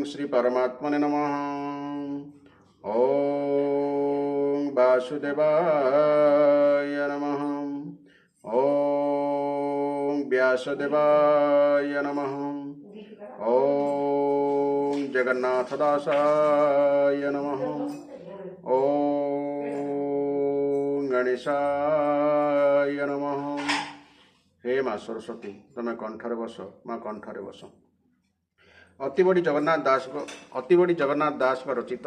श्री परमात्मने नमः। ओम वासुदेवाय नमः। ओम व्यासदेवाय नमः। ओम जगन्नाथदासाय नमः। ओम गणेशाय नमः। हे माँ सरस्वती तुम्हें कंठरे बस, माँ कंठरे बस। अति बड़ी जगन्नाथ दास का रचित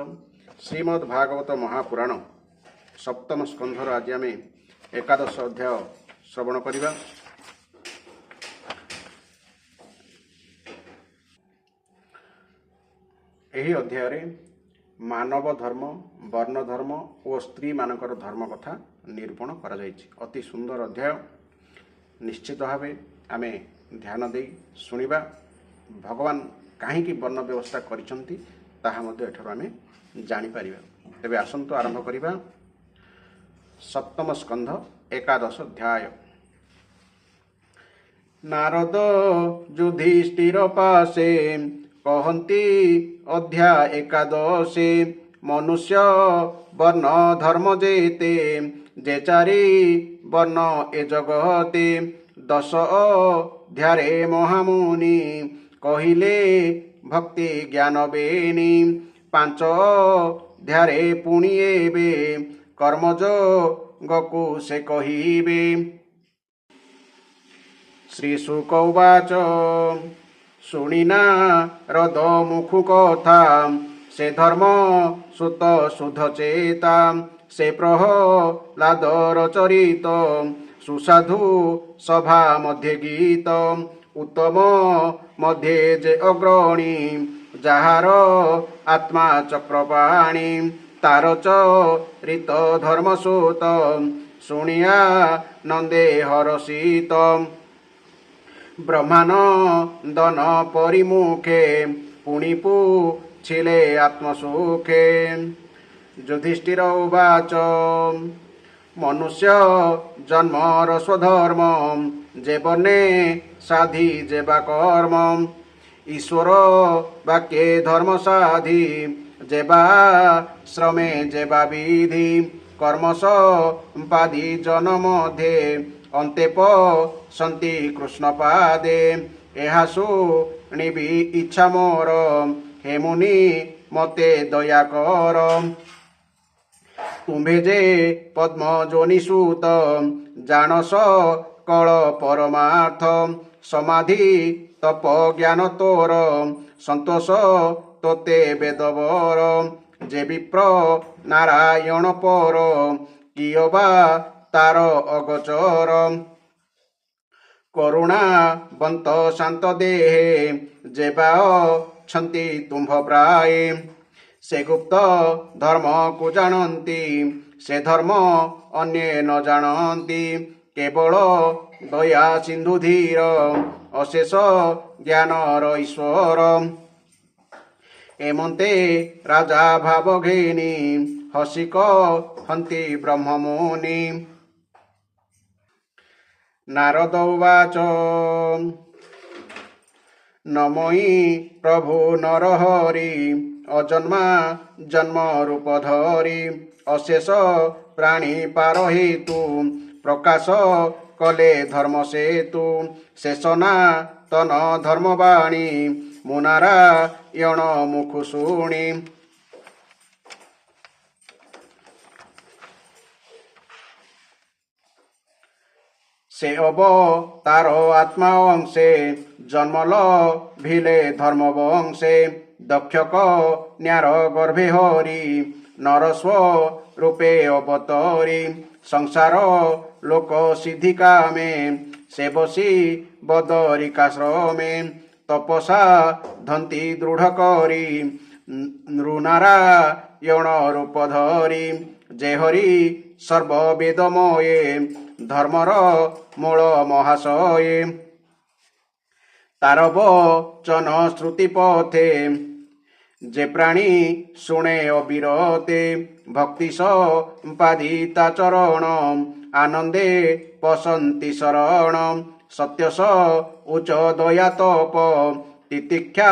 श्रीमद् भागवत महापुराण सप्तम स्कंधर आज आम एकादश अध्याय श्रवण करिबा। एही अध्याय रे मानव धर्म, वर्ण धर्म और स्त्री मानकर धर्म कथा निरूपण करा जायछि। अति सुंदर अध्याय। निश्चित भाव आम ध्यान दे शुणा भगवान कहीं वर्ण व्यवस्था करिसंती ताहा मध्ये एठारु आमे जानि परिबा। तेबे आसंतु आरंभ करिबा। सप्तम स्कंध एकादश अध्याय। नारद युधिष्ठिर पासे कहंती अध्याय एकादशे। मनुष्य वर्ण धर्म जेते जे चारि वर्ण ए जगते। दश अध्याये महामुनि कहिले भक्ति ज्ञान बेनी। पांच अध्याये पुणी एबे कर्मयोगकु से कहिबे। श्री शुक उवाच शुणिना रद मुखु कथा। से धर्म सुत शुद्ध चेता। से प्रहलाद रचरित सुसाधु सभा मध्य गीत। उत्तम मध्य जे अग्रणी जाहार आत्मा चक्रपाणी। तार चरित धर्मसूत शुणिया नंदे हरषित। ब्रह्मानंदन परिमुखे पुनि पुछिले आत्मसुखे। युधिष्ठिर उवाच मनुष्य जन्मर स्वधर्म। जे वर्णे साधि जेबा कर्म। ईश्वर वाक्ये धर्म साधि जेबा श्रमे जेबा विधि। कर्म संपादि जन मध्ये अन्ते पसन्ति कृष्ण पादे। एहा शुणिबि इच्छा मोर हे मुनि मते दया कर। तुम्भे जे पद्म जोनिसूत जानस कल परमार्थ। समाधि तप ज्ञान तोर संतोष तोते वेदवर। जे विप्र नारायण पर कियबा तार अगोचर। करुणा बंत शांत देहे जेबा छंती तुम्भ प्राय। से गुप्त धर्म को जानती से धर्म अन्ये न जानती। केवल दया सिंधु धीर अशेष ज्ञानर ईश्वर। एमंते राजा भाव घेनी हसिक हंती ब्रह्म मुनि। नारद उवाच नमोई प्रभु नरहरि। अजन्मा जन्म रूप धरी अशेष प्राणी पार हेतु। प्रकाश कले धर्म सेतु। शेषना तन धर्मवाणी मुनारायण मुखु शुणी। से अवतार आत्मा अंशे जन्मल भिले धर्म वंशे। दक्षक न्यार गर्भे हरि नरस्व रूपे अवतरी। संसार लोक सिद्धि कामे से बसी बदरिकाश्रमे। तपसा धंती दृढ़ करी नृनारायण रूप धरी। जे हरि सर्ववेदमये धर्मर मूल महाशये। तार वचन श्रुति पथे जे प्राणी शुणे अविरते। भक्ति संपादिता चरण आनंदे पसंति शरण। सत्यस उच्च दया तप तितिक्षा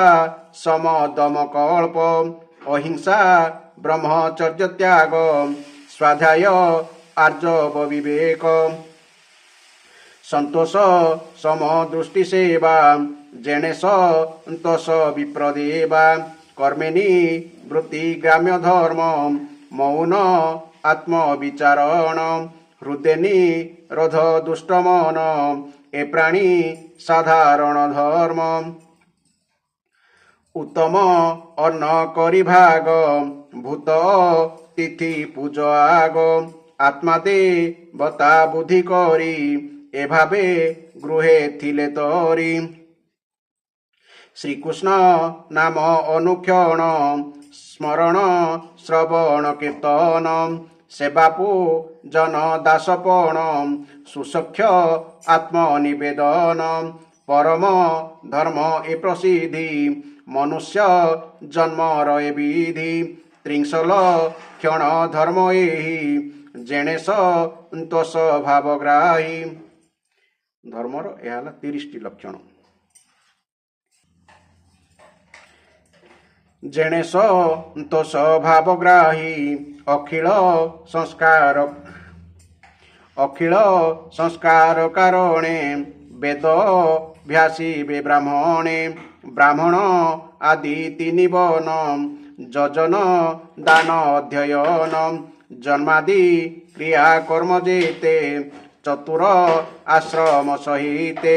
समदमकल्प अहिंसा ब्रह्मचर्य त्याग स्वाध्याय आर्जव विवेक संतोष समदृष्टि सेवा जेणे संतोष विप्रदेवा कर्मेणि वृत्ति ग्राम्य धर्म मौन आत्मविचारण हृदयनि रोध दुष्टमन ए प्राणी साधारण धर्म उत्तम अन्न करी भाग भूत तिथि पूज आग आत्मा देवता बुद्धि करी एभावे गृहे थिले तरी श्रीकृष्ण नाम अनुक्षण स्मरण श्रवण कीर्तन सेवापू जन दासपण सुसख्य आत्मनिवेदन परम धर्म ए प्रसिद्धि मनुष्य जन्म रहे विधि त्रिंशल क्षण धर्म एहि जेणे संतोष भावग्राही धर्मर यह 30टी लक्षण जेणे संतोष भावग्राही अखिल संस्कार कारणे वेद भ्यासीबे ब्राह्मणे ब्राह्मण आदि 3 वन यजन दान अध्ययन जन्मादि क्रिया कर्म जेते चतुर आश्रम सहिते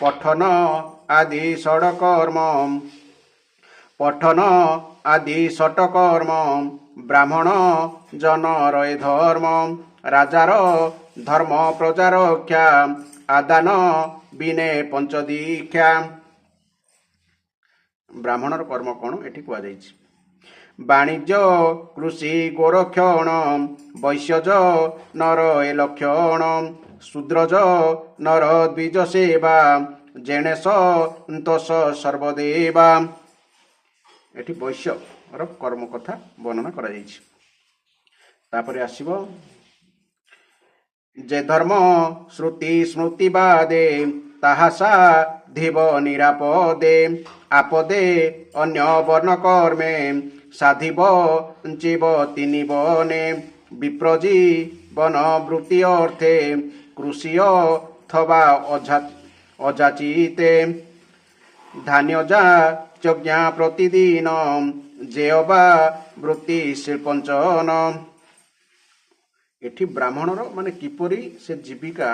पठन आदि षटकर्म ब्राह्मण जन रहे धर्म राजार धर्म प्रजारक्षा आदान बिने पंचदीक्षा ब्राह्मणर कर्म कौन एठी कुआ जाइछि वाणिज्य कृषि गोरक्षण वैश्यज नर ए लक्षण शूद्रज नर द्विज सेवा जेणे संतोष सर्वदेवा एठी वैश्यर कर्म कथा वर्णना करा जाइछि तापरे आसीबो जे धर्म श्रुति स्मृति बादे ताहा साधिब निरापदे आपदे अन्य वर्ण कर्मे साधिब जीव 3 बने विप्रजी वन वृत्ति अर्थे कृषि अथवा अजाचिते धान्य जा यज्ञा प्रतिदिन जेअबा वृत्ति शिल्पंचन एठी ब्राह्मणर माने किपरि से जीविका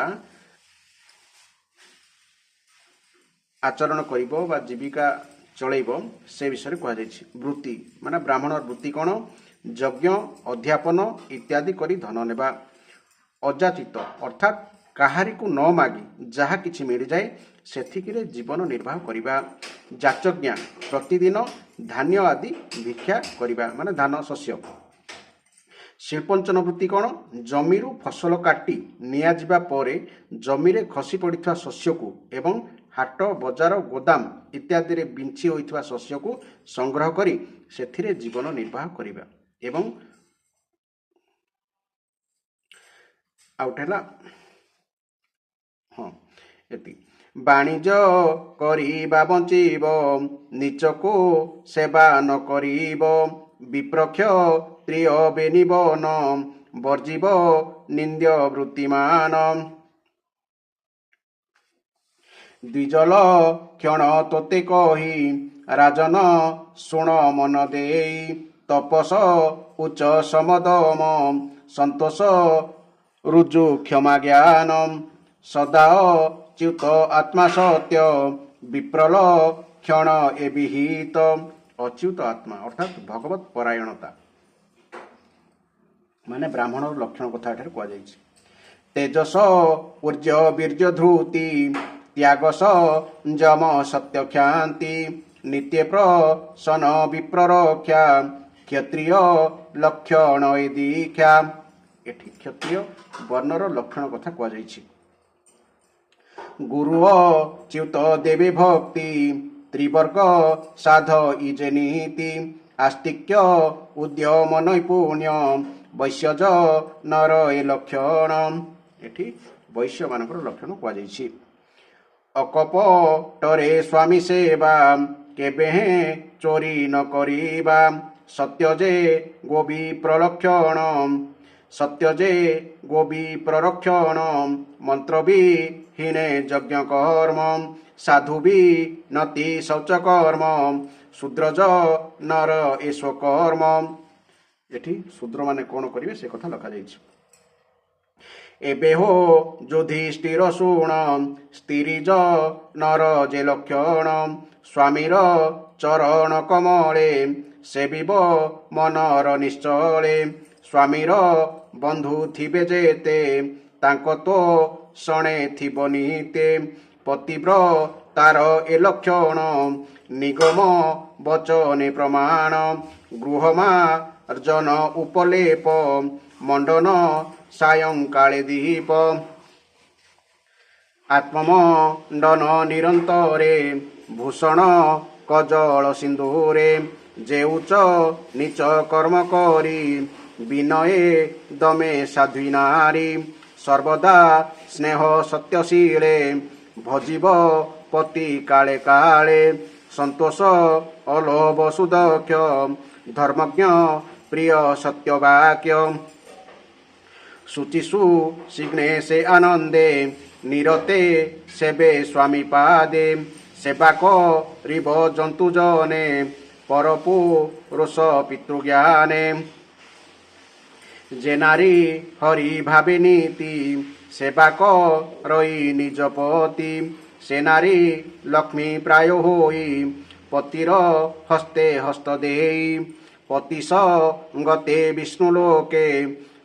आचरण करिबो बा जीविका चलैबो से विषय कहा जाइछि वृत्ति माने ब्राह्मणर वृत्ति कोन यज्ञ अध्यापन इत्यादि करी धन नेबा अजाचित अर्थात काहारी को न मागी जहा किछि मिल जाए सेथिकिरे जीवन निर्वाह करिबा जाचज्ञा प्रतिदिन धान्य आदि भिक्षा करिबा माने धान शस्य शिल्पंचन वृत्ति कौन जमीरु फसल काटी निया जिबा परे जमीरे खसी पड़िथवा शस्य को एवं हाट बजार गोदाम इत्यादि रे बिंछि होइथवा शस्य को संग्रह करी सेथिरे जीवन निर्वाह करिबा एवं आउटेला हाँ एति वाणिज्य करिबा बंचिब नीचको सेवा न करिब विप्रक्ष त्रिय बेनिबन वर्जीव निंद्य वृत्तिमान द्विजल क्षण तोते कही राजन शुण मन देई तपस उच्च समदम संतोष रुजु क्षमा ज्ञान सदा च्युत आत्मा सत्य विप्रल क्षण ए विहित अच्युत आत्मा अर्थात भगवत परायणता माने ब्राह्मण लक्षण कथा एठारे कह जाइछि तेजस ऊर्ज वीर्य ध्रुति त्यागस जम सत्य क्षांति नित्य प्रसन विप्ररक्षा क्षत्रिय लक्षण ए दीक्षा एठी क्षत्रिय वर्णर लक्षण कथा कह जाइछि गुरु च्युत देवे भक्ति त्रिवर्ग साध इजे नीति आस्तिक्य उद्यम नैपुण्य वैश्यज नर ए लक्षण एठी वैश्य मानकर लक्षण कह जाइछि अकपटरे स्वामी सेवा କେବେ ହେଁ ଚୋରି ନ କରିବା ସତ୍ୟ ଯେ ଗୋବି ପ୍ରଲକ୍ଷଣ ସତ୍ୟ ଯେ ଗୋବି ପ୍ରରକ୍ଷଣ ମନ୍ତ୍ର ବି ହୀନେ ଯଜ୍ଞ କର୍ମ ସାଧୁ ବି ନତି ଶୌଚ କର୍ମ ଶୂଦ୍ରଜ ନର ଏସ୍ୱ କର୍ମ। ଏଠି ଶୂଦ୍ରମାନେ କ'ଣ କରିବେ ସେ କଥା ଲେଖାଯାଇଛି। ଏବେ ହୋ ଯୁଧିଷ୍ଠିର ଶୁଣ ସ୍ତ୍ରୀଜ ନର ଯେ ଲକ୍ଷଣ ସ୍ୱାମୀର ଚରଣ କମଳେ ସେବିବ ମନର ନିଶ୍ଚଳେ ସ୍ୱାମୀର ବନ୍ଧୁ ଥିବେ ଯେତେ ତାଙ୍କ ତୋ ଶଣେ ଥିବ ନିତେ ପତିବ୍ର ତାର ଏ ଲକ୍ଷଣ ନିଗମ ବଚନେ ପ୍ରମାଣ ଗୃହମାର୍ଜନ ଉପଲେପ ମଣ୍ଡନ ସାୟଂକାଳେ ଦୀପ ଆତ୍ମମଣ୍ଡନ ନିରନ୍ତରେ ଭୂଷଣ କଜଳ ସିନ୍ଦୁରେ ଯେ ଉଚ୍ଚ ନିଚ କର୍ମ କରି ବିନୟେ ଦମେ ସାଧ୍ୱୀ ନାରୀ ସର୍ବଦା ସ୍ନେହ ସତ୍ୟଶୀଳେ ଭଜିବ ପତି କାଳେ କାଳେ ସନ୍ତୋଷ ଅଲୋଭ ସୁଦକ୍ଷ ଧର୍ମଜ୍ଞ ପ୍ରିୟ ସତ୍ୟବାକ୍ୟ ଶୁଚିଷୁ ଶୀଘ୍ନେ ସେ ଆନନ୍ଦେ ନିରତେ ସେବେ ସ୍ୱାମୀ ପାଦେ ସେବା କରିବ ଜନ୍ତୁ ଜନେ ପରପୁରୁଷ ପିତୃଜ୍ଞାନେ যে নারী হরি ভাবে নীতি সেবা করই নিজ পতি সে নারী লক্ষ্মী প্রায় হই পতির হস্তে হস্ত দেই পতি সঙ্গতে বিষ্ণু লোকে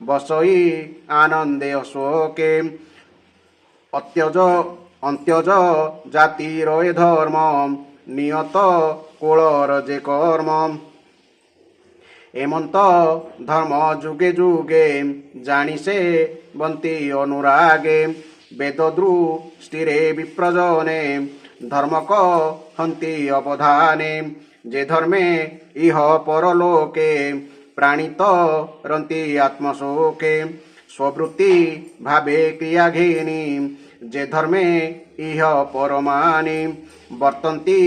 বসই আনন্দে অশোকে অন্ত্যজ জাতির এ ধর্ম নিয়ত কোলর যে কর্ম এমন্ত ধর্ম যুগে যুগে জানি সে বন্তি অনুরাগে বেদ দৃষ্টিরে বিপ্রজনে ধর্মক হন্তি অবধানে যে ধর্মে ইহ পরলোকে প্রাণিত রন্তি আত্মশোকে স্ববৃত্তি ভাবে ক্রিয়া ঘেনি যে ধর্মে ইহ পরমানি বর্তন্তি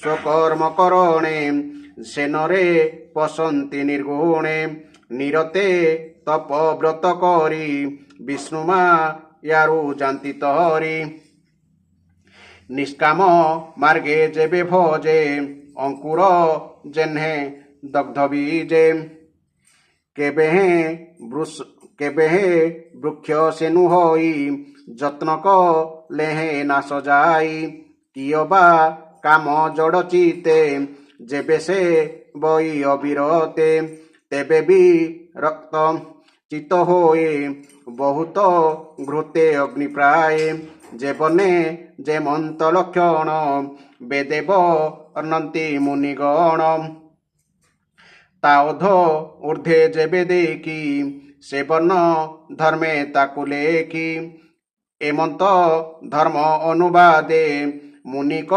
স্বকর্ম করণে সেনরে পশন্তি নির্গুণে নিরতে তপব্রত করি বিষ্ণুমা ইয়ারু জান্তি তরি নিষ্কাম মার্গে যেবে ভজে অঙ্কুর জেহ্নে দগ্ধ বীজে কেবে হে বৃক্ষ সেনু হই যত্ন কলেহে নাশ যাই কিয় বা কাম জড় চিতে যেবে সে বই অবিরতে তেবে বি রক্ত চিত হয়ে বহুত ঘৃতে অগ্নি প্রায় যে বনে যে মন্ত লক্ষণ বেদেব অর্ণন্তি মুনিগণ তা অধ ঊর্ধ্বে যেবে দেখি সে বর্ণ ধর্মে তাকু লেখি এমন্ত ধর্ম অনুবাদে মুনিক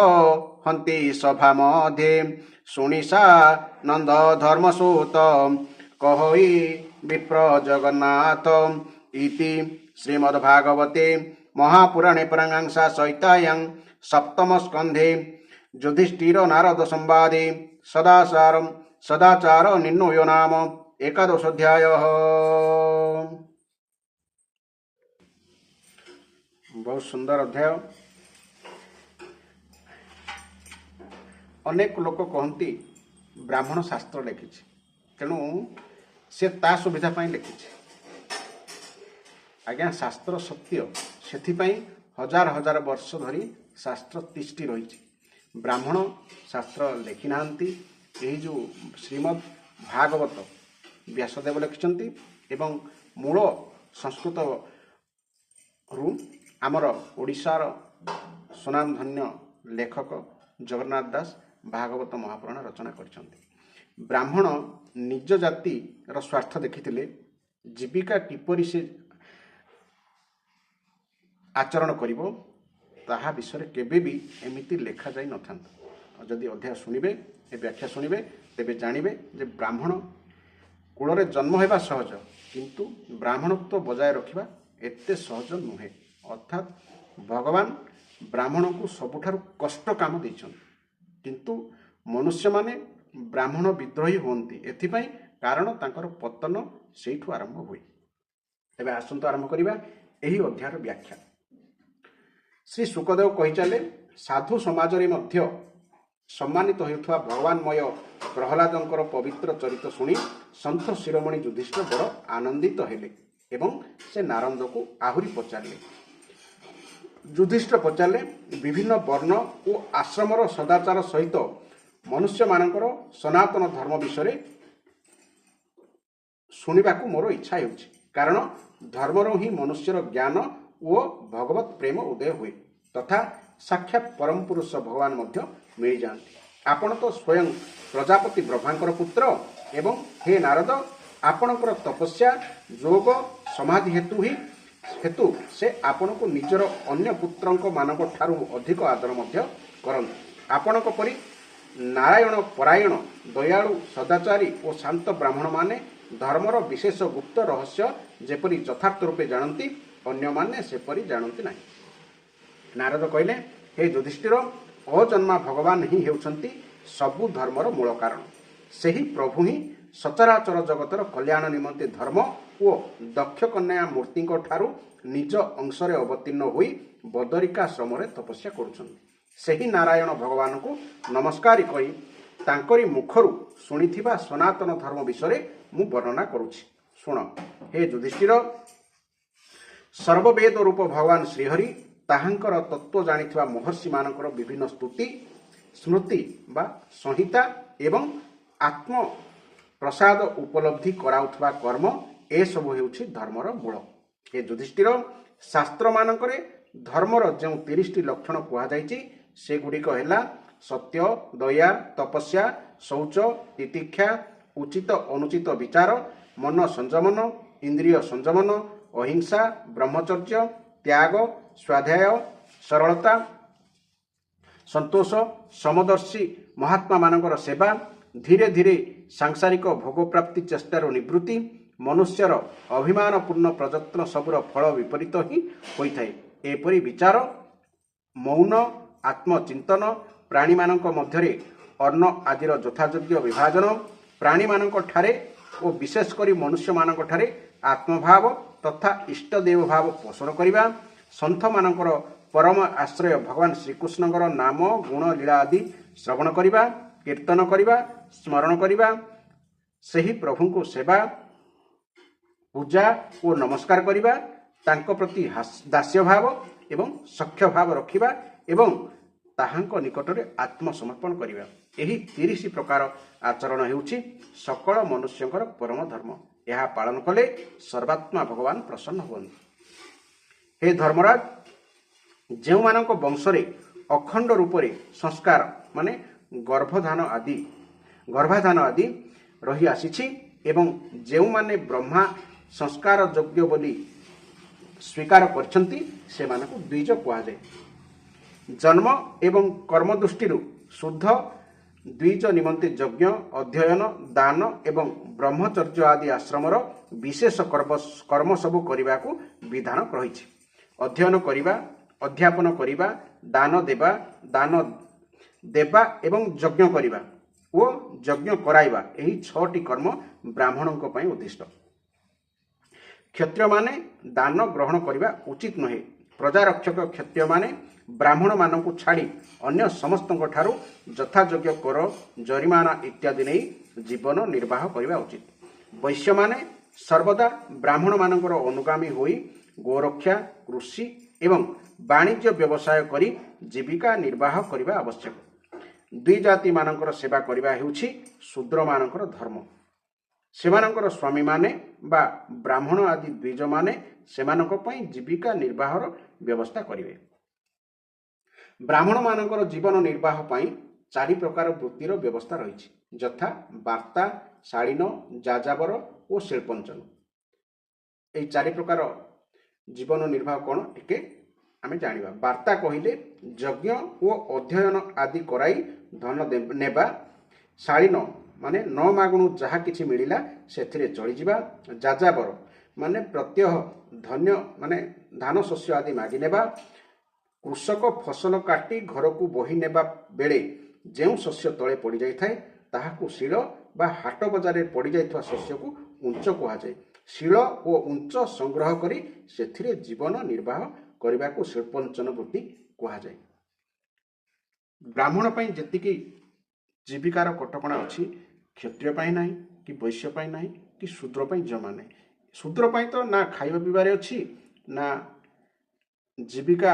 হন্তি সভা মধ্যে শুনিসা নন্দ ধর্মসূত কহই বিপ্র জগন্নাথ ইতি শ্রীমদ্ভাগবতে মহাপুরাণে পরাংশা সহিতায়াং সপ্তম স্কন্ধে যুধিষ্ঠির নারদ সংবাদে সদাচার নির্ণয় নাম একাদশোধ্যায়। ବହୁତ ସୁନ୍ଦର ଅଧ୍ୟାୟ। ଅନେକ ଲୋକ କହନ୍ତି ବ୍ରାହ୍ମଣ ଶାସ୍ତ୍ର ଲେଖିଛି, ତେଣୁ ସେ ତା ସୁବିଧା ପାଇଁ ଲେଖିଛି। ଆଜ୍ଞା, ଶାସ୍ତ୍ର ସତ୍ୟ, ସେଥିପାଇଁ ହଜାର ହଜାର ବର୍ଷ ଧରି ଶାସ୍ତ୍ର ତିଷ୍ଠି ରହିଛି। ବ୍ରାହ୍ମଣ ଶାସ୍ତ୍ର ଲେଖିନାହାନ୍ତି। ଏହି ଯେଉଁ ଶ୍ରୀମଦ୍ ଭାଗବତ ବ୍ୟାସଦେବ ଲେଖିଛନ୍ତି ଏବଂ ମୂଳ ସଂସ୍କୃତରୁ ଆମର ଓଡ଼ିଶାର ସୁନାମଧନ୍ୟ ଲେଖକ ଜଗନ୍ନାଥ ଦାସ ଭାଗବତ ମହାପୁରାଣ ରଚନା କରିଛନ୍ତି। ବ୍ରାହ୍ମଣ ନିଜ ଜାତିର ସ୍ୱାର୍ଥ ଦେଖିଥିଲେ, ଜୀବିକା କିପରି ସେ ଆଚରଣ କରିବ ତାହା ବିଷୟରେ କେବେ ବି ଏମିତି ଲେଖାଯାଇ ନଥାନ୍ତା। ଯଦି ଅଧ୍ୟାୟ ଶୁଣିବେ, ଏ ବ୍ୟାଖ୍ୟା ଶୁଣିବେ, ତେବେ ଜାଣିବେ ଯେ ବ୍ରାହ୍ମଣ କୂଳରେ ଜନ୍ମ ହେବା ସହଜ, କିନ୍ତୁ ବ୍ରାହ୍ମଣତ୍ୱ ବଜାୟ ରଖିବା ଏତେ ସହଜ ନୁହେଁ। ଅର୍ଥାତ୍ ଭଗବାନ ବ୍ରାହ୍ମଣଙ୍କୁ ସବୁଠାରୁ କଷ୍ଟ କାମ ଦେଇଛନ୍ତି, କିନ୍ତୁ ମନୁଷ୍ୟମାନେ ବ୍ରାହ୍ମଣ ବିଦ୍ରୋହୀ ହୁଅନ୍ତି। ଏଥିପାଇଁ କାରଣ ତାଙ୍କର ପତନ ସେଇଠୁ ଆରମ୍ଭ ହୁଏ। ଏବେ ଆସନ୍ତୁ ଆରମ୍ଭ କରିବା ଏହି ଅଧ୍ୟାୟର ବ୍ୟାଖ୍ୟା। ଶ୍ରୀ ଶୁକଦେବ କହିଚାଲେ, ସାଧୁ ସମାଜରେ ମଧ୍ୟ ସମ୍ମାନିତ ହେଉଥିବା ଭଗବାନମୟ ପ୍ରହ୍ଲାଦଙ୍କର ପବିତ୍ର ଚରିତ୍ର ଶୁଣି ସନ୍ଥ ଶିରୋମଣି ଯୁଧିଷ୍ଠିର ବଡ଼ ଆନନ୍ଦିତ ହେଲେ ଏବଂ ସେ ନାରଦଙ୍କୁ ଆହୁରି ପଚାରିଲେ। ଯୁଧିଷ୍ଠିର ପଚାରିଲେ, ବିଭିନ୍ନ ବର୍ଣ୍ଣ ଓ ଆଶ୍ରମର ସଦାଚାର ସହିତ ମନୁଷ୍ୟମାନଙ୍କର ସନାତନ ଧର୍ମ ବିଷୟରେ ଶୁଣିବାକୁ ମୋର ଇଚ୍ଛା ହେଉଛି। କାରଣ ଧର୍ମରୁ ହିଁ ମନୁଷ୍ୟର ଜ୍ଞାନ ଓ ଭଗବତ ପ୍ରେମ ଉଦୟ ହୁଏ ତଥା ସାକ୍ଷାତ ପରମ ପୁରୁଷ ଭଗବାନ ମଧ୍ୟ ମିଳିଯାଆନ୍ତି। ଆପଣ ତ ସ୍ୱୟଂ ପ୍ରଜାପତି ବ୍ରହ୍ମାଙ୍କର ପୁତ୍ର ଏବଂ ହେ ନାରଦ, ଆପଣଙ୍କର ତପସ୍ୟା ଯୋଗ ସମାଧି ହେତୁ ସେ ଆପଣଙ୍କୁ ନିଜର ଅନ୍ୟ ପୁତ୍ରଙ୍କ ମାନଙ୍କ ଠାରୁ ଅଧିକ ଆଦର ମଧ୍ୟ କରନ୍ତି। ଆପଣଙ୍କ ପରି ନାରାୟଣ ପରାୟଣ ଦୟାଳୁ ସଦାଚାରୀ ଓ ଶାନ୍ତ ବ୍ରାହ୍ମଣମାନେ ଧର୍ମର ବିଶେଷ ଗୁପ୍ତ ରହସ୍ୟ ଯେପରି ଯଥାର୍ଥ ରୂପେ ଜାଣନ୍ତି, ଅନ୍ୟମାନେ ସେପରି ଜାଣନ୍ତି ନାହିଁ। ନାରଦ କହିଲେ, ହେ ଯୁଧିଷ୍ଠିର, ଅଜନ୍ମା ଭଗବାନ ହିଁ ହେଉଛନ୍ତି ସବୁ ଧର୍ମର ମୂଳ କାରଣ। ସେହି ପ୍ରଭୁ ହିଁ ସଚରାଚର ଜଗତର କଲ୍ୟାଣ ନିମନ୍ତେ ଧର୍ମ ଓ ଦକ୍ଷ କନ୍ୟା ମୂର୍ତ୍ତିଙ୍କ ଠାରୁ ନିଜ ଅଂଶରେ ଅବତୀର୍ଣ୍ଣ ହୋଇ ବଦରିକାଶ୍ରମରେ ତପସ୍ୟା କରୁଛନ୍ତି। ସେହି ନାରାୟଣ ଭଗବାନଙ୍କୁ ନମସ୍କାର କରି ତାଙ୍କରି ମୁଖରୁ ଶୁଣିଥିବା ସନାତନ ଧର୍ମ ବିଷୟରେ ମୁଁ ବର୍ଣ୍ଣନା କରୁଛି। ଶୁଣ ହେ ଯୁଧିଷ୍ଠିର, ସର୍ବବେଦ ରୂପ ଭଗବାନ ଶ୍ରୀହରି ତାହାଙ୍କର ତତ୍ତ୍ୱ ଜାଣିଥିବା ମହର୍ଷିମାନଙ୍କର ବିଭିନ୍ନ ସ୍ତୁତି ସ୍ମୃତି ବା ସଂହିତା ଏବଂ ଆତ୍ମ ପ୍ରସାଦ ଉପଲବ୍ଧି କରାଉଥିବା କର୍ମ, ଏସବୁ ହେଉଛି ଧର୍ମର ମୂଳ। ଏ ଯୁଧିଷ୍ଠିର, ଶାସ୍ତ୍ରମାନଙ୍କରେ ଧର୍ମର ଯେଉଁ 30ଟି ଲକ୍ଷଣ କୁହାଯାଇଛି ସେଗୁଡ଼ିକ ହେଲା ସତ୍ୟ, ଦୟା, ତପସ୍ୟା, ଶୌଚ, ତିତିକ୍ଷା, ଉଚିତ ଅନୁଚିତ ବିଚାର, ମନ ସଂଯମନ, ଇନ୍ଦ୍ରିୟ ସଂଯମନ, ଅହିଂସା, ବ୍ରହ୍ମଚର୍ଯ୍ୟ, ତ୍ୟାଗ, ସ୍ୱାଧ୍ୟାୟ, ସରଳତା, ସନ୍ତୋଷ, ସମଦର୍ଶୀ ମହାତ୍ମାମାନଙ୍କର ସେବା, ଧୀରେ ଧୀରେ ସାଂସାରିକ ଭୋଗପ୍ରାପ୍ତି ଚେଷ୍ଟାରୁ ନିବୃତ୍ତି, ମନୁଷ୍ୟର ଅଭିମାନପୂର୍ଣ୍ଣ ପ୍ରଯତ୍ନ ସବୁର ଫଳ ବିପରୀତ ହିଁ ହୋଇଥାଏ। ଏପରି ବିଚାର, ମୌନ, ଆତ୍ମଚିନ୍ତନ, ପ୍ରାଣୀମାନଙ୍କ ମଧ୍ୟରେ ଅନ୍ନ ଆଦିର ଯଥାଯୋଗ୍ୟ ବିଭାଜନ, ପ୍ରାଣୀମାନଙ୍କ ଠାରେ ଓ ବିଶେଷ କରି ମନୁଷ୍ୟମାନଙ୍କ ଠାରେ ଆତ୍ମଭାବ ତଥା ଇଷ୍ଟଦେବ ଭାବ ପୋଷଣ କରିବା, ସନ୍ଥମାନଙ୍କର ପରମ ଆଶ୍ରୟ ଭଗବାନ ଶ୍ରୀକୃଷ୍ଣଙ୍କର ନାମ ଗୁଣ ଲୀଳା ଆଦି ଶ୍ରବଣ କରିବା, କୀର୍ତ୍ତନ କରିବା, ସ୍ମରଣ କରିବା, ସେହି ପ୍ରଭୁଙ୍କୁ ସେବା ପୂଜା ଓ ନମସ୍କାର କରିବା, ତାଙ୍କ ପ୍ରତି ଦାସ୍ୟଭାବ ଏବଂ ସଖ୍ୟଭାବ ରଖିବା ଏବଂ ତାହାଙ୍କ ନିକଟରେ ଆତ୍ମସମର୍ପଣ କରିବା। ଏହି 30 ପ୍ରକାର ଆଚରଣ ହେଉଛି ସକଳ ମନୁଷ୍ୟଙ୍କର ପରମ ଧର୍ମ। ଏହା ପାଳନ କଲେ ସର୍ବାତ୍ମା ଭଗବାନ ପ୍ରସନ୍ନ ହୁଅନ୍ତି। ହେ ଧର୍ମରାଜ, ଯେଉଁମାନଙ୍କ ବଂଶରେ ଅଖଣ୍ଡ ରୂପରେ ସଂସ୍କାର ମାନେ ଗର୍ଭାଧାନ ଆଦି ରହି ଆସିଛି ଏବଂ ଯେଉଁମାନେ ବ୍ରହ୍ମା ସଂସ୍କାର ଯୋଗ୍ୟ ବୋଲି ସ୍ୱୀକାର କରିଛନ୍ତି, ସେମାନଙ୍କୁ ଦ୍ୱିଜ କୁହାଯାଏ। ଜନ୍ମ ଏବଂ କର୍ମ ଦୃଷ୍ଟିରୁ ଶୁଦ୍ଧ ଦ୍ୱିଜ ନିମନ୍ତେ ଯଜ୍ଞ, ଅଧ୍ୟୟନ, ଦାନ ଏବଂ ବ୍ରହ୍ମଚର୍ଯ୍ୟ ଆଦି ଆଶ୍ରମର ବିଶେଷ କର୍ମ ସବୁ କରିବାକୁ ବିଧାନ ରହିଛି। ଅଧ୍ୟୟନ କରିବା, ଅଧ୍ୟାପନ କରିବା, ଦାନ ଦେବା ଏବଂ ଯଜ୍ଞ କରିବା ଓ ଯଜ୍ଞ କରାଇବା, ଏହି 6ଟି କର୍ମ ବ୍ରାହ୍ମଣଙ୍କ ପାଇଁ ଉଦ୍ଦିଷ୍ଟ। କ୍ଷତ୍ରିୟମାନେ ଦାନ ଗ୍ରହଣ କରିବା ଉଚିତ ନୁହେଁ। ପ୍ରଜାରକ୍ଷକ କ୍ଷତ୍ରିୟମାନେ ବ୍ରାହ୍ମଣମାନଙ୍କୁ ଛାଡ଼ି ଅନ୍ୟ ସମସ୍ତଙ୍କ ଠାରୁ ଯଥାଯୋଗ୍ୟ କର, ଜରିମାନା ଇତ୍ୟାଦି ନେଇ ଜୀବନ ନିର୍ବାହ କରିବା ଉଚିତ। ବୈଶ୍ୟମାନେ ସର୍ବଦା ବ୍ରାହ୍ମଣମାନଙ୍କର ଅନୁଗାମୀ ହୋଇ ଗୋରକ୍ଷା, କୃଷି ଏବଂ ବାଣିଜ୍ୟ ବ୍ୟବସାୟ କରି ଜୀବିକା ନିର୍ବାହ କରିବା ଆବଶ୍ୟକ। ଦ୍ୱିଜାତିମାନଙ୍କର ସେବା କରିବା ହେଉଛି ଶୂଦ୍ରମାନଙ୍କର ଧର୍ମ। ସେମାନଙ୍କର ସ୍ୱାମୀମାନେ ବା ବ୍ରାହ୍ମଣ ଆଦି ଦ୍ୱିଜମାନେ ସେମାନଙ୍କ ପାଇଁ ଜୀବିକା ନିର୍ବାହର ବ୍ୟବସ୍ଥା କରିବେ। ବ୍ରାହ୍ମଣମାନଙ୍କର ଜୀବନ ନିର୍ବାହ ପାଇଁ 4 ପ୍ରକାର ବୃତ୍ତିର ବ୍ୟବସ୍ଥା ରହିଛି, ଯଥା ବାର୍ତ୍ତା, ଶାଳୀନ, ଯାଯାବର ଓ ଶିଳ୍ପଞ୍ଚନ। ଏହି 4 ପ୍ରକାର ଜୀବନ ନିର୍ବାହ କ'ଣ ଟିକେ ଆମେ ଜାଣିବା। ବାର୍ତ୍ତା କହିଲେ ଯଜ୍ଞ ଓ ଅଧ୍ୟୟନ ଆଦି କରାଇ ଧନ ନେବା। ଶାଳୀନ ମାନେ ନ ମାଗୁଣୁ ଯାହା କିଛି ମିଳିଲା ସେଥିରେ ଚଳିଯିବା। ଯାଯାବର ମାନେ ପ୍ରତ୍ୟହ ଧାନ ଶସ୍ୟ ଆଦି ମାଗି ନେବା। କୃଷକ ଫସଲ କାଟି ଘରକୁ ବୋହି ନେବା ବେଳେ ଯେଉଁ ଶସ୍ୟ ତଳେ ପଡ଼ିଯାଇଥାଏ ତାହାକୁ ଶିଳ ବା ହାଟ ବଜାରରେ ପଡ଼ିଯାଇଥିବା ଶସ୍ୟକୁ ଉଞ୍ଚ କୁହାଯାଏ। ଶିଳ ଓ ଉଞ୍ଚ ସଂଗ୍ରହ କରି ସେଥିରେ ଜୀବନ ନିର୍ବାହ କରିବାକୁ ଶିଳ୍ପଞ୍ଚନ ବୃତ୍ତି କୁହାଯାଏ। ବ୍ରାହ୍ମଣ ପାଇଁ ଯେତିକି ଜୀବିକାର କଟକଣା ଅଛି କ୍ଷତ୍ରିୟ ପାଇଁ ନାହିଁ, କି ବୈଶ୍ୟ ପାଇଁ ନାହିଁ, କି ଶୂଦ୍ର ପାଇଁ ଜମା ନାହିଁ। ଶୂଦ୍ର ପାଇଁ ତ ନା ଖାଇବା ପିଇବାରେ ଅଛି, ନା ଜୀବିକା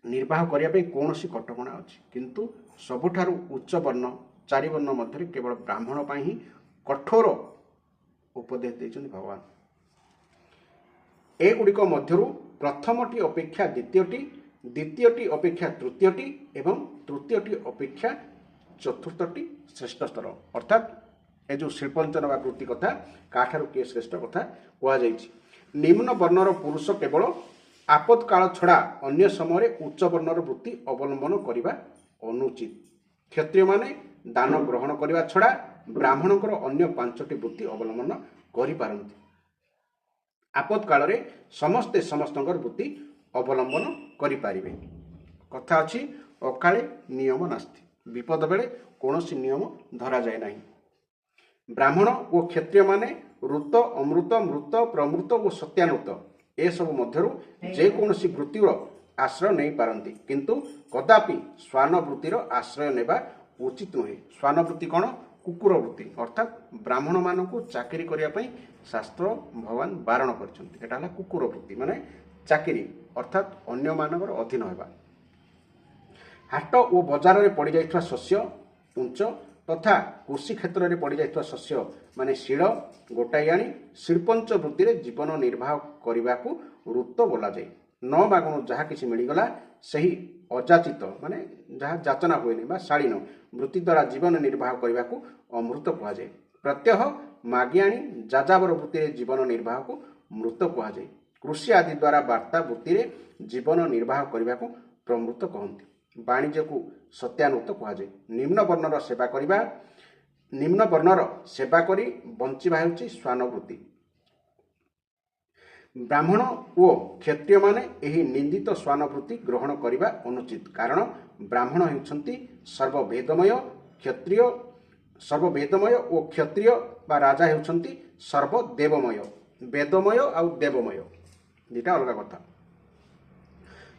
ନିର୍ବାହ କରିବା ପାଇଁ କୌଣସି କଟକଣା ଅଛି। କିନ୍ତୁ ସବୁଠାରୁ ଉଚ୍ଚ ବର୍ଣ୍ଣ 4 ବର୍ଣ୍ଣ ମଧ୍ୟରେ କେବଳ ବ୍ରାହ୍ମଣ ପାଇଁ ହିଁ କଠୋର ଉପଦେଶ ଦେଇଛନ୍ତି ଭଗବାନ। ଏଗୁଡ଼ିକ ମଧ୍ୟରୁ ପ୍ରଥମଟି ଅପେକ୍ଷା ଦ୍ୱିତୀୟଟି, ଦ୍ୱିତୀୟଟି ଅପେକ୍ଷା ତୃତୀୟଟି ଏବଂ ତୃତୀୟଟି ଅପେକ୍ଷା ଚତୁର୍ଥଟି ଶ୍ରେଷ୍ଠସ୍ତର। ଅର୍ଥାତ୍ ଏ ଯେଉଁ ଶିଳ୍ପଞ୍ଚନ ବା ବୃତ୍ତି କଥା କାଠାରୁ କିଏ ଶ୍ରେଷ୍ଠ କଥା କୁହାଯାଇଛି। ନିମ୍ନ ବର୍ଣ୍ଣର ପୁରୁଷ କେବଳ ଆପଦକାଳ ଛଡ଼ା ଅନ୍ୟ ସମୟରେ ଉଚ୍ଚ ବର୍ଣ୍ଣର ବୃତ୍ତି ଅବଲମ୍ବନ କରିବା ଅନୁଚିତ। କ୍ଷତ୍ରିୟମାନେ ଦାନ ଗ୍ରହଣ କରିବା ଛଡ଼ା ବ୍ରାହ୍ମଣଙ୍କର ଅନ୍ୟ 5ଟି ବୃତ୍ତି ଅବଲମ୍ବନ କରିପାରନ୍ତି। ଆପଦ କାଳରେ ସମସ୍ତେ ସମସ୍ତଙ୍କର ବୃତ୍ତି ଅବଲମ୍ବନ କରିପାରିବେ। କଥା ଅଛି ଅକାଳେ ନିୟମ ନାସ୍ତି। ବିପଦ ବେଳେ କୌଣସି ନିୟମ ଧରାଯାଏ ନାହିଁ। ବ୍ରାହ୍ମଣ ଓ କ୍ଷତ୍ରିୟମାନେ ଋତ, ଅମୃତ, ମୃତ, ପ୍ରମୃତ ଓ ସତ୍ୟାନୃତ ଏସବୁ ମଧ୍ୟରୁ ଯେକୌଣସି ବୃତ୍ତିର ଆଶ୍ରୟ ନେଇପାରନ୍ତି, କିନ୍ତୁ କଦାପି ଶ୍ୱାନ ବୃତ୍ତିର ଆଶ୍ରୟ ନେବା ଉଚିତ ନୁହେଁ। ଶ୍ୱାନ ବୃତ୍ତି କ'ଣ? କୁକୁର ବୃତ୍ତି। ଅର୍ଥାତ୍ ବ୍ରାହ୍ମଣମାନଙ୍କୁ ଚାକିରି କରିବା ପାଇଁ ଶାସ୍ତ୍ର ଭଗବାନ ବାରଣ କରିଛନ୍ତି। ଏଟା ହେଲା କୁକୁର ବୃତ୍ତି, ମାନେ ଚାକିରି ଅର୍ଥାତ୍ ଅନ୍ୟମାନଙ୍କର ଅଧୀନ ହେବା। ହାଟ ଓ ବଜାରରେ ପଡ଼ିଯାଇଥିବା ଶସ୍ୟ ଉଞ୍ଚ ତଥା କୃଷି କ୍ଷେତ୍ରରେ ପଡ଼ିଯାଇଥିବା ଶସ୍ୟ ମାନେ ଶିଳ ଗୋଟାଇ ଆଣି ଶିଳ୍ପଞ୍ଚ ବୃତ୍ତିରେ ଜୀବନ ନିର୍ବାହ କରିବାକୁ ଋତ ବୋଲାଯାଏ। ନ ମାଗୁଣୁ ଯାହା କିଛି ମିଳିଗଲା ସେହି ଅଯାଚିତ ମାନେ ଯାହା ଯାଚନା ହୁଏନି ବା ଶାଳୀନ ବୃତ୍ତି ଦ୍ୱାରା ଜୀବନ ନିର୍ବାହ କରିବାକୁ ଅମୃତ କୁହାଯାଏ। ପ୍ରତ୍ୟହ ମାଗି ଆଣି ଯାଯାବର ବୃତ୍ତିରେ ଜୀବନ ନିର୍ବାହକୁ ମୃତ କୁହାଯାଏ। କୃଷି ଆଦି ଦ୍ୱାରା ବାର୍ତ୍ତା ବୃତ୍ତିରେ ଜୀବନ ନିର୍ବାହ କରିବାକୁ ପ୍ରମୃତ କହନ୍ତି। ବାଣିଜ୍ୟକୁ ସତ୍ୟାନୃତ କୁହାଯାଏ। ନିମ୍ନ ବର୍ଣ୍ଣର ସେବା କରି ବଞ୍ଚିବା ହେଉଛି ଶ୍ୱାନ ବୃତ୍ତି। ବ୍ରାହ୍ମଣ ଓ କ୍ଷତ୍ରିୟମାନେ ଏହି ନିନ୍ଦିତ ଶ୍ୱାନ ବୃତ୍ତି ଗ୍ରହଣ କରିବା ଅନୁଚିତ। କାରଣ ବ୍ରାହ୍ମଣ ହେଉଛନ୍ତି ସର୍ବବେଦମୟ ଓ କ୍ଷତ୍ରିୟ ବା ରାଜା ହେଉଛନ୍ତି ସର୍ବଦେବମୟ। ବେଦମୟ ଆଉ ଦେବମୟ ଦୁଇଟା ଅଲଗା କଥା।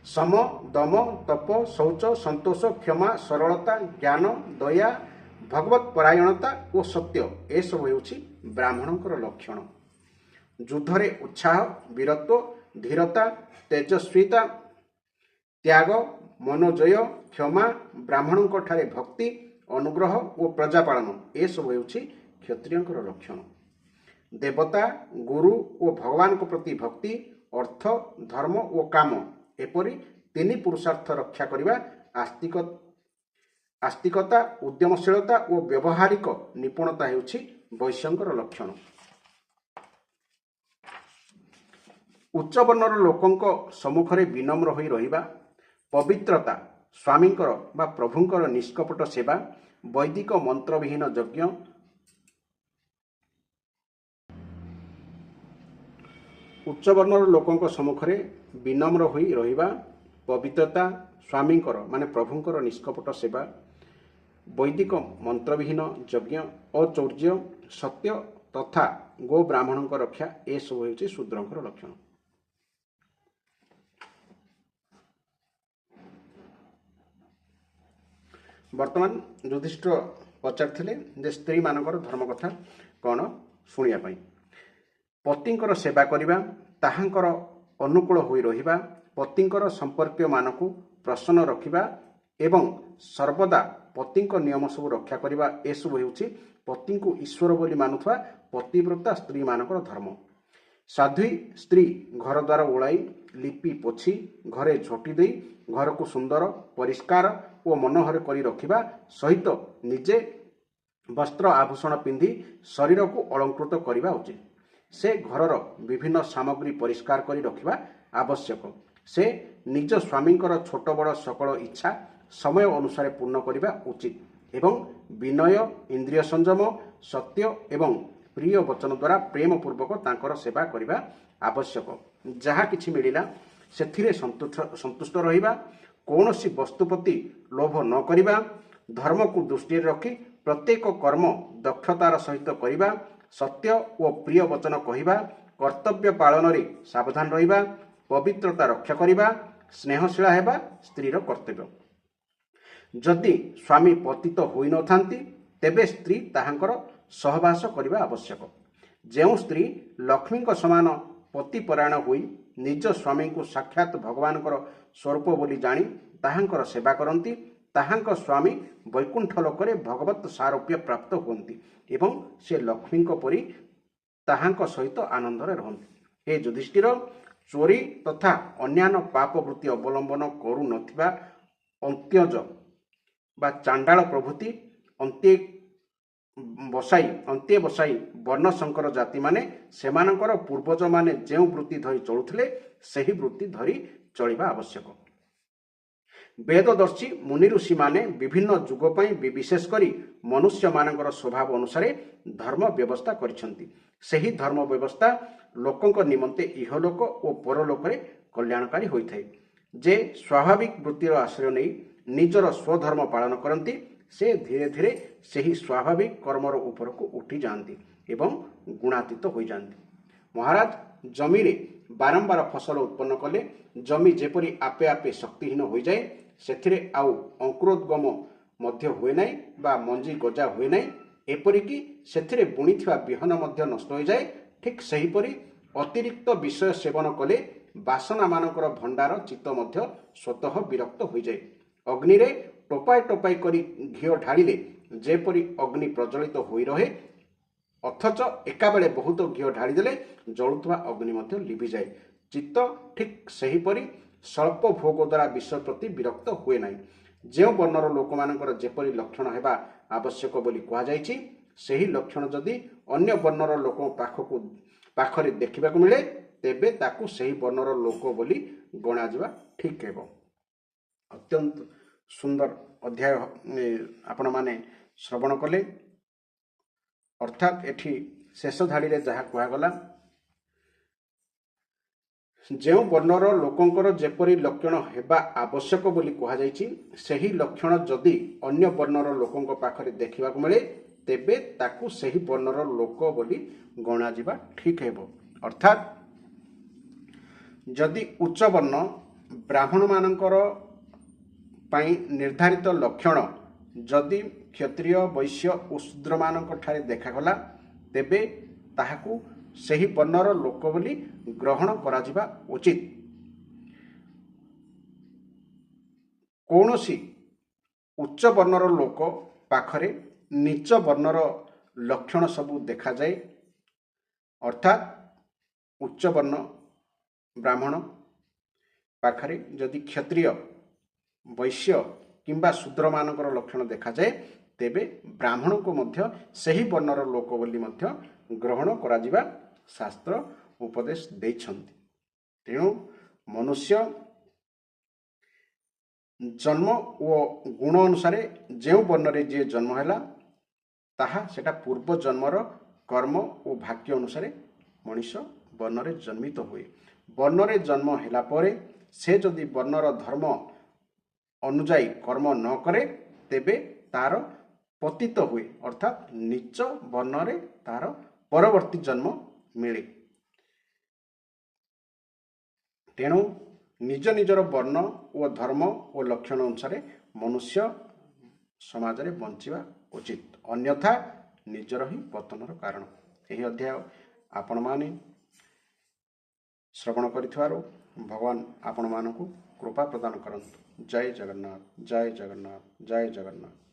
ସମ, ଦମ, ତପ, ଶୌଚ, ସନ୍ତୋଷ, କ୍ଷମା, ସରଳତା, ଜ୍ଞାନ, ଦୟା, ଭଗବତ ପରାୟଣତା ଓ ସତ୍ୟ ଏସବୁ ହେଉଛି ବ୍ରାହ୍ମଣଙ୍କର ଲକ୍ଷଣ। ଯୁଦ୍ଧରେ ଉତ୍ସାହ, ବୀରତ୍ୱ, ଧୀରତା, ତେଜସ୍ୱିତା, ତ୍ୟାଗ, ମନୋଜୟ, କ୍ଷମା, ବ୍ରାହ୍ମଣଙ୍କ ଠାରେ ଭକ୍ତି, ଅନୁଗ୍ରହ ଓ ପ୍ରଜାପାଳନ ଏସବୁ ହେଉଛି କ୍ଷତ୍ରିୟଙ୍କର ଲକ୍ଷଣ। ଦେବତା, ଗୁରୁ ଓ ଭଗବାନଙ୍କ ପ୍ରତି ଭକ୍ତି, ଅର୍ଥ, ଧର୍ମ ଓ କାମ ଏପରି 3 ପୁରୁଷାର୍ଥ ରକ୍ଷା କରିବା, ଆସ୍ତିକତା, ଉଦ୍ୟମଶୀଳତା ଓ ବ୍ୟବହାରିକ ନିପୁଣତା ହେଉଛି ବୈଶ୍ୟଙ୍କର ଲକ୍ଷଣ। ଉଚ୍ଚ ବର୍ଣ୍ଣର ଲୋକଙ୍କ ସମ୍ମୁଖରେ ବିନମ୍ର ହୋଇ ରହିବା, ପବିତ୍ରତା, ସ୍ୱାମୀଙ୍କର ବା ପ୍ରଭୁଙ୍କର ନିଷ୍କପଟ ସେବା, ବୈଦିକ ମନ୍ତ୍ରବିହୀନ ଯଜ୍ଞ, ଉଚ୍ଚ ବର୍ଣ୍ଣର ଲୋକଙ୍କ ସମ୍ମୁଖରେ ବିନମ୍ର ହୋଇ ରହିବା, ପବିତ୍ରତା, ସ୍ୱାମୀଙ୍କର ମାନେ ପ୍ରଭୁଙ୍କର ନିଷ୍କପଟ ସେବା, ବୈଦିକ ମନ୍ତ୍ରବିହୀନ ଯଜ୍ଞ, ଅଚୌର୍ଯ୍ୟ, ସତ୍ୟ ତଥା ଗୋ ବ୍ରାହ୍ମଣଙ୍କ ରକ୍ଷା ଏସବୁ ହେଉଛି ଶୂଦ୍ରଙ୍କର ଲକ୍ଷଣ। ବର୍ତ୍ତମାନ ଯୁଧିଷ୍ଠିର ପଚାରିଥିଲେ ଯେ ସ୍ତ୍ରୀମାନଙ୍କର ଧର୍ମ କଥା କ'ଣ ଶୁଣିବା ପାଇଁ। ପତିଙ୍କର ସେବା କରିବା, ତାହାଙ୍କର ଅନୁକୂଳ ହୋଇ ରହିବା, ପତିଙ୍କର ସମ୍ପର୍କୀୟମାନଙ୍କୁ ପ୍ରସନ୍ନ ରଖିବା ଏବଂ ସର୍ବଦା ପତିଙ୍କ ନିୟମ ସବୁ ରକ୍ଷା କରିବା ଏସବୁ ହେଉଛି ପତିଙ୍କୁ ଈଶ୍ୱର ବୋଲି ମାନୁଥିବା ପତିବ୍ରତା ସ୍ତ୍ରୀମାନଙ୍କର ଧର୍ମ। ସାଧ୍ୱୀ ସ୍ତ୍ରୀ ଘରଦ୍ୱାର ଓଳାଇ ଲିପି ପୋଛି ଘରେ ଝୋଟି ଦେଇ ଘରକୁ ସୁନ୍ଦର, ପରିଷ୍କାର ଓ ମନୋହର କରି ରଖିବା ସହିତ ନିଜେ ବସ୍ତ୍ର ଆଭୂଷଣ ପିନ୍ଧି ଶରୀରକୁ ଅଳଙ୍କୃତ କରିବା ଉଚିତ। ସେ ଘରର ବିଭିନ୍ନ ସାମଗ୍ରୀ ପରିଷ୍କାର କରି ରଖିବା ଆବଶ୍ୟକ। ସେ ନିଜ ସ୍ୱାମୀଙ୍କର ଛୋଟ ବଡ଼ ସକଳ ଇଚ୍ଛା ସମୟ ଅନୁସାରେ ପୂର୍ଣ୍ଣ କରିବା ଉଚିତ ଏବଂ ବିନୟ, ଇନ୍ଦ୍ରିୟ ସଂଯମ, ସତ୍ୟ ଏବଂ ପ୍ରିୟ ବଚନ ଦ୍ୱାରା ପ୍ରେମପୂର୍ବକ ତାଙ୍କର ସେବା କରିବା ଆବଶ୍ୟକ। ଯାହା କିଛି ମିଳିଲା ସେଥିରେ ସନ୍ତୁଷ୍ଟ ରହିବା, କୌଣସି ବସ୍ତୁ ପ୍ରତି ଲୋଭ ନ କରିବା, धर्म को दृष्टि रखी प्रत्येक कर्म दक्षतार सहित करवा, सत्य और प्रिय वचन कहवा, कर्तव्य पालन रे सावधान रहिबा, पवित्रता रक्षा करवा, स्नेहशीला हेबा स्त्रीर कर्तव्य। जदि स्वामी पतित होई न थांती तेबे स्त्री ताहांकर सहवास करवा आवश्यक। ଯେଉଁ ସ୍ତ୍ରୀ ଲକ୍ଷ୍ମୀଙ୍କ ସମାନ ପତିପରାୟଣ ହୋଇ ନିଜ ସ୍ୱାମୀଙ୍କୁ ସାକ୍ଷାତ ଭଗବାନଙ୍କର ସ୍ୱରୂପ ବୋଲି ଜାଣି ତାହାଙ୍କର ସେବା କରନ୍ତି, ତାହାଙ୍କ ସ୍ୱାମୀ ବୈକୁଣ୍ଠ ଲୋକରେ ଭଗବତ ସାରୋପ୍ୟ ପ୍ରାପ୍ତ ହୁଅନ୍ତି ଏବଂ ସେ ଲକ୍ଷ୍ମୀଙ୍କ ପରି ତାହାଙ୍କ ସହିତ ଆନନ୍ଦରେ ରହନ୍ତି। ହେ ଯୁଧିଷ୍ଠିର, ଚୋରି ତଥା ଅନ୍ୟାନ୍ୟ ପାପ ବୃତ୍ତି ଅବଲମ୍ବନ କରୁନଥିବା ଅନ୍ତ୍ୟଜ ବା ଚାଣ୍ଡାଳ ପ୍ରଭୃତି ଅନ୍ତେ ବସାଇ ବର୍ଣ୍ଣ ଶଙ୍କର ଜାତିମାନେ ସେମାନଙ୍କର ପୂର୍ବଜମାନେ ଯେଉଁ ବୃତ୍ତି ଧରି ଚଳୁଥିଲେ ସେହି ବୃତ୍ତି ଧରି ଚଳିବା ଆବଶ୍ୟକ। ବେଦଦର୍ଶୀ ମୁନି ଋଷିମାନେ ବିଭିନ୍ନ ଯୁଗ ପାଇଁ ବିଶେଷ କରି ମନୁଷ୍ୟମାନଙ୍କର ସ୍ୱଭାବ ଅନୁସାରେ ଧର୍ମ ବ୍ୟବସ୍ଥା କରିଛନ୍ତି। ସେହି ଧର୍ମ ବ୍ୟବସ୍ଥା ଲୋକଙ୍କ ନିମନ୍ତେ ଇହଲୋକ ଓ ପରଲୋକରେ କଲ୍ୟାଣକାରୀ ହୋଇଥାଏ। ଯେ ସ୍ୱାଭାବିକ ବୃତ୍ତିର ଆଶ୍ରୟ ନେଇ ନିଜର ସ୍ୱଧର୍ମ ପାଳନ କରନ୍ତି ସେ ଧୀରେ ଧୀରେ ସେହି ସ୍ୱାଭାବିକ କର୍ମର ଉପରକୁ ଉଠି ଯାଆନ୍ତି ଏବଂ ଗୁଣାତୀତ ହୋଇଯାଆନ୍ତି। ମହାରାଜ, ଜମିରେ ବାରମ୍ବାର ଫସଲ ଉତ୍ପନ୍ନ କଲେ ଜମି ଯେପରି ଆପେ ଆପେ ଶକ୍ତିହୀନ ହୋଇଯାଏ, ସେଥିରେ ଆଉ ଅଙ୍କୁରୋଦ୍ଗମ ମଧ୍ୟ ହୁଏ ନାହିଁ ବା ମଞ୍ଜି ଗଜା ହୁଏ ନାହିଁ, ଏପରିକି ସେଥିରେ ବୁଣିଥିବା ବିହନ ମଧ୍ୟ ନଷ୍ଟ ହୋଇଯାଏ, ଠିକ୍ ସେହିପରି ଅତିରିକ୍ତ ବିଷୟ ସେବନ କଲେ ବାସନାମାନଙ୍କର ଭଣ୍ଡାର ଚିତ୍ତ ମଧ୍ୟ ସ୍ୱତଃ ବିରକ୍ତ ହୋଇଯାଏ। ଅଗ୍ନିରେ ଟୋପାଏ ଟୋପାଏ କରି ଘିଅ ଢାଳିଲେ ଯେପରି ଅଗ୍ନି ପ୍ରଜ୍ୱଳିତ ହୋଇ ରହେ, ଅଥଚ ଏକାବେଳେ ବହୁତ ଘିଅ ଢାଳିଦେଲେ ଜଳୁଥିବା ଅଗ୍ନି ମଧ୍ୟ ଲିଭିଯାଏ, ଚିତ୍ତ ଠିକ୍ ସେହିପରି ସ୍ୱଳ୍ପ ଭୋଗ ଦ୍ୱାରା ବିଷୟ ପ୍ରତି ବିରକ୍ତ ହୁଏ ନାହିଁ। ଯେଉଁ ବର୍ଣ୍ଣର ଲୋକମାନଙ୍କର ଯେପରି ଲକ୍ଷଣ ହେବା ଆବଶ୍ୟକ ବୋଲି କୁହାଯାଇଛି, ସେହି ଲକ୍ଷଣ ଯଦି ଅନ୍ୟ ବର୍ଣ୍ଣର ଲୋକଙ୍କ ପାଖରେ ଦେଖିବାକୁ ମିଳେ ତେବେ ତାକୁ ସେହି ବର୍ଣ୍ଣର ଲୋକ ବୋଲି ଗଣାଯିବା ଠିକ୍ ହେବ। ଅତ୍ୟନ୍ତ ସୁନ୍ଦର ଅଧ୍ୟାୟ ଆପଣମାନେ ଶ୍ରବଣ କଲେ। ଅର୍ଥାତ୍ ଏଠି ଶେଷ ଧାଡ଼ିରେ ଯାହା କୁହାଗଲା, ଯେଉଁ ବର୍ଣ୍ଣର ଲୋକଙ୍କର ଯେପରି ଲକ୍ଷଣ ହେବା ଆବଶ୍ୟକ ବୋଲି କୁହାଯାଇଛି, ସେହି ଲକ୍ଷଣ ଯଦି ଅନ୍ୟ ବର୍ଣ୍ଣର ଲୋକଙ୍କ ପାଖରେ ଦେଖିବାକୁ ମିଳେ ତେବେ ତାକୁ ସେହି ବର୍ଣ୍ଣର ଲୋକ ବୋଲି ଗଣାଯିବା ଠିକ୍ ହେବ। ଅର୍ଥାତ୍ ଯଦି ଉଚ୍ଚ ବର୍ଣ୍ଣ ବ୍ରାହ୍ମଣମାନଙ୍କର ପାଇଁ ନିର୍ଦ୍ଧାରିତ ଲକ୍ଷଣ ଯଦି କ୍ଷତ୍ରିୟ, ବୈଶ୍ୟ ଓ ଶୂଦ୍ରମାନଙ୍କ ଠାରେ ଦେଖାଗଲା ତେବେ ତାହାକୁ ସେହି ବର୍ଣ୍ଣର ଲୋକ ବୋଲି ଗ୍ରହଣ କରାଯିବା ଉଚିତ। କୌଣସି ଉଚ୍ଚ ବର୍ଣ୍ଣର ଲୋକ ପାଖରେ ନିଚ ବର୍ଣ୍ଣର ଲକ୍ଷଣ ସବୁ ଦେଖାଯାଏ। ଅର୍ଥାତ୍ ଉଚ୍ଚ ବର୍ଣ୍ଣ ବ୍ରାହ୍ମଣ ପାଖରେ ଯଦି କ୍ଷତ୍ରିୟ, ବୈଶ୍ୟ କିମ୍ବା ଶୂଦ୍ରମାନଙ୍କର ଲକ୍ଷଣ ଦେଖାଯାଏ ତେବେ ବ୍ରାହ୍ମଣଙ୍କୁ ମଧ୍ୟ ସେହି ବର୍ଣ୍ଣର ଲୋକ ବୋଲି ମଧ୍ୟ ଗ୍ରହଣ କରାଯିବା ଶାସ୍ତ୍ର ଉପଦେଶ ଦେଇଛନ୍ତି। ତେଣୁ ମନୁଷ୍ୟ ଜନ୍ମ ଓ ଗୁଣ ଅନୁସାରେ ଯେଉଁ ବର୍ଣ୍ଣରେ ଯିଏ ଜନ୍ମ ହେଲା ତାହା ସେଟା ପୂର୍ବ ଜନ୍ମର କର୍ମ ଓ ଭାଗ୍ୟ ଅନୁସାରେ ମଣିଷ ବର୍ଣ୍ଣରେ ଜନ୍ମିତ ହୁଏ। ବର୍ଣ୍ଣରେ ଜନ୍ମ ହେଲା ପରେ ସେ ଯଦି ବର୍ଣ୍ଣର ଧର୍ମ ଅନୁଯାୟୀ କର୍ମ ନ କରେ ତେବେ ତାର ପତିତ ହୁଏ, ଅର୍ଥାତ୍ ନୀଚ ବର୍ଣ୍ଣରେ ତାର ପରବର୍ତ୍ତୀ ଜନ୍ମ ମିଳେ। ତେଣୁ ନିଜ ନିଜର ବର୍ଣ୍ଣ ଓ ଧର୍ମ ଓ ଲକ୍ଷଣ ଅନୁସାରେ ମନୁଷ୍ୟ ସମାଜରେ ବଞ୍ଚିବା ଉଚିତ, ଅନ୍ୟଥା ନିଜର ହିଁ ପତନର କାରଣ। ଏହି ଅଧ୍ୟାୟ ଆପଣମାନେ ଶ୍ରବଣ କରିଥିବାରୁ ଭଗବାନ ଆପଣମାନଙ୍କୁ କୃପା ପ୍ରଦାନ କରନ୍ତୁ। ଜୟ ଜଗନ୍ନାଥ, ଜୟ ଜଗନ୍ନାଥ, ଜୟ ଜଗନ୍ନାଥ।